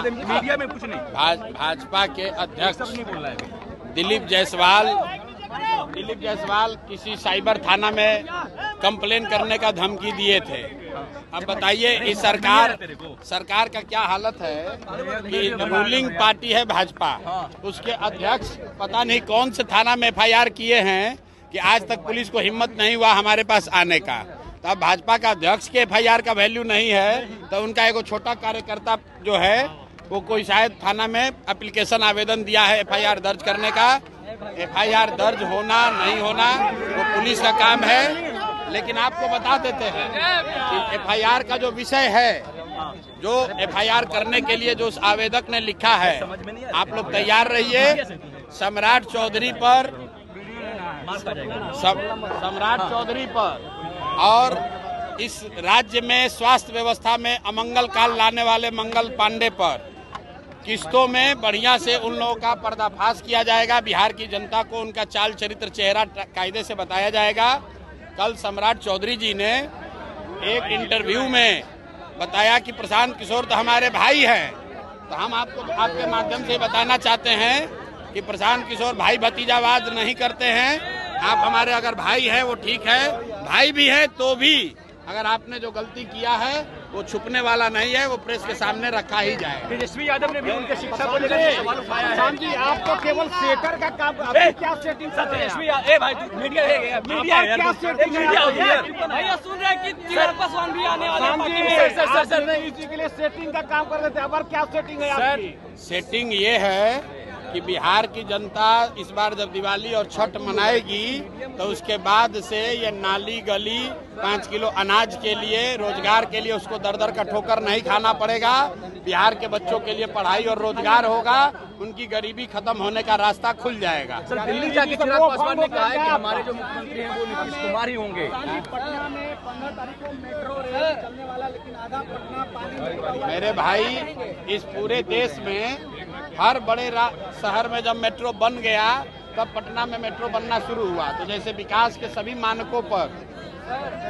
Media में कुछ नहीं। भाजपा के अध्यक्ष दिलीप जायसवाल किसी साइबर थाना में कंप्लेन करने का धमकी दिए थे। अब बताइए इस सरकार का क्या हालत है कि रूलिंग पार्टी है भाजपा, उसके अध्यक्ष पता नहीं कौन से थाना में एफआईआर किए हैं कि आज तक पुलिस को हिम्मत नहीं हुआ हमारे पास आने का। तो अब भाजपा का अध्यक्ष के एफआईआर का वैल्यू नहीं है तो उनका एक छोटा कार्यकर्ता जो है वो कोई शायद थाना में एप्लीकेशन आवेदन दिया है एफआईआर दर्ज करने का। एफआईआर दर्ज होना नहीं होना वो पुलिस का काम है, लेकिन आपको बता देते हैं कि एफआईआर का जो विषय है, जो एफआईआर करने के लिए जो उस आवेदक ने लिखा है, आप लोग तैयार रहिए। सम्राट चौधरी पर और इस राज्य में स्वास्थ्य व्यवस्था में अमंगल काल लाने वाले मंगल पांडे पर किस्तों में बढ़िया से उन लोगों का पर्दाफाश किया जाएगा। बिहार की जनता को उनका चाल चरित्र चेहरा कायदे से बताया जाएगा। कल सम्राट चौधरी जी ने एक इंटरव्यू में बताया कि प्रशांत किशोर तो हमारे भाई हैं, तो हम आपको आपके माध्यम से बताना चाहते हैं कि प्रशांत किशोर भाई भतीजावाद नहीं करते हैं। आप हमारे अगर भाई हैं वो ठीक है, भाई भी है तो भी अगर आपने जो गलती किया है वो छुपने वाला नहीं है, वो प्रेस के सामने रखा ही जाए। तेजस्वी यादव ने भी उनके शिक्षा को लेकर सवाल उठाया है। शाम जी आपको केवल सेटर का काम, अभी क्या सेटिंग कर रहे हैं? भाई मीडिया क्या सेटिंग है? भैया सुन रहे हैं कि चिराग पासवान भी आने वाले हैं। सर इसी के लिए सेटिंग का काम कर रहे थे, अब क्या सेटिंग है आपकी? सेटिंग ये है कि बिहार की जनता इस बार जब दिवाली और छठ मनाएगी तो उसके बाद से ये नाली गली 5 किलो अनाज के लिए, रोजगार के लिए उसको दर दर का ठोकर नहीं खाना पड़ेगा। बिहार के बच्चों के लिए पढ़ाई और रोजगार होगा, उनकी गरीबी खत्म होने का रास्ता खुल जाएगा। सर दिल्ली जाके चिराग पासवान ने कहा है कि हमारे जो मुख्यमंत्री हैं वो नीतीश कुमार ही होंगे। पटना में 15 तारीख को मेट्रो रेल चलने वाला, लेकिन आधा पटना पानी। मेरे भाई इस पूरे देश में हर बड़े शहर में जब मेट्रो बन गया तब पटना में मेट्रो बनना शुरू हुआ। तो जैसे विकास के सभी मानकों पर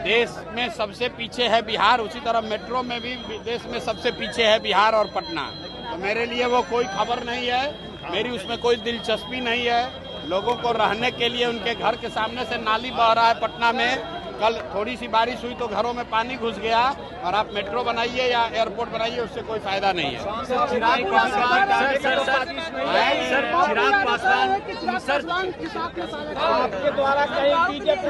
देश में सबसे पीछे है बिहार, उसी तरह मेट्रो में भी देश में सबसे पीछे है बिहार और पटना। तो मेरे लिए वो कोई खबर नहीं है, मेरी उसमें कोई दिलचस्पी नहीं है। लोगों को रहने के लिए उनके घर के सामने से नाली बह रहा है पटना में। कल थोड़ी सी बारिश हुई तो घरों में पानी घुस गया, और आप मेट्रो बनाइए या एयरपोर्ट बनाइए उससे कोई फायदा नहीं है। चिराग पासवान आपके द्वारा कहीं बीजेपी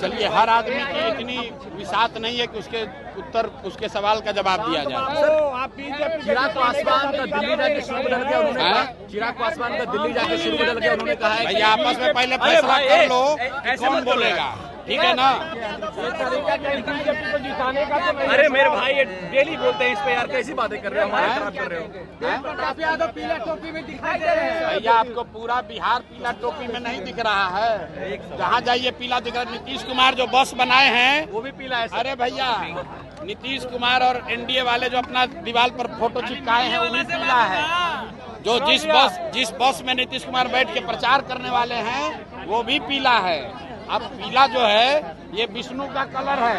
चलिए, हर आदमी की इतनी विसात नहीं है कि उसके उत्तर उसके सवाल का जवाब दिया जाए। चिराग पासवान का दिल्ली जाके शुरू बदल गया, उन्होंने चिराग पासवान का दिल्ली जाके शुरू बदल गया, उन्होंने कहा है भैया आपस में पहले फैसला कर लो कि कौन बोलेगा, ठीक है ना? बीजेपी को जिताने का तो नहीं। अरे मेरे भाई ये डेली बोलते हैं इस पे, यार कैसी बातें कर रहे हो, हमारे खराब कर रहे हो। प्रताप यादव पीला टोपी में दिखाई दे रहे हैं। भैया आपको पूरा बिहार पीला टोपी में नहीं दिख रहा है, जहाँ जाइए पीला दिख रहा है। नीतीश कुमार जो बस बनाए हैं वो भी पीला है। अरे भैया नीतीश कुमार और एनडीए वाले जो अपना दीवार पर फोटो चिपकाए हैं वो भी पीला है। जो जिस बस में नीतीश कुमार बैठ के प्रचार करने वाले हैं वो भी पीला है। अब पीला जो है ये विष्णु का कलर है,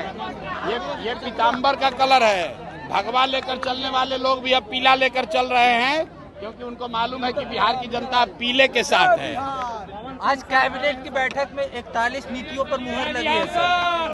ये पीताम्बर का कलर है। भगवा लेकर चलने वाले लोग भी अब पीला लेकर चल रहे हैं, क्योंकि उनको मालूम है कि बिहार की जनता पीले के साथ है। आज कैबिनेट की बैठक में 41 नीतियों पर मुहर लगी है सर।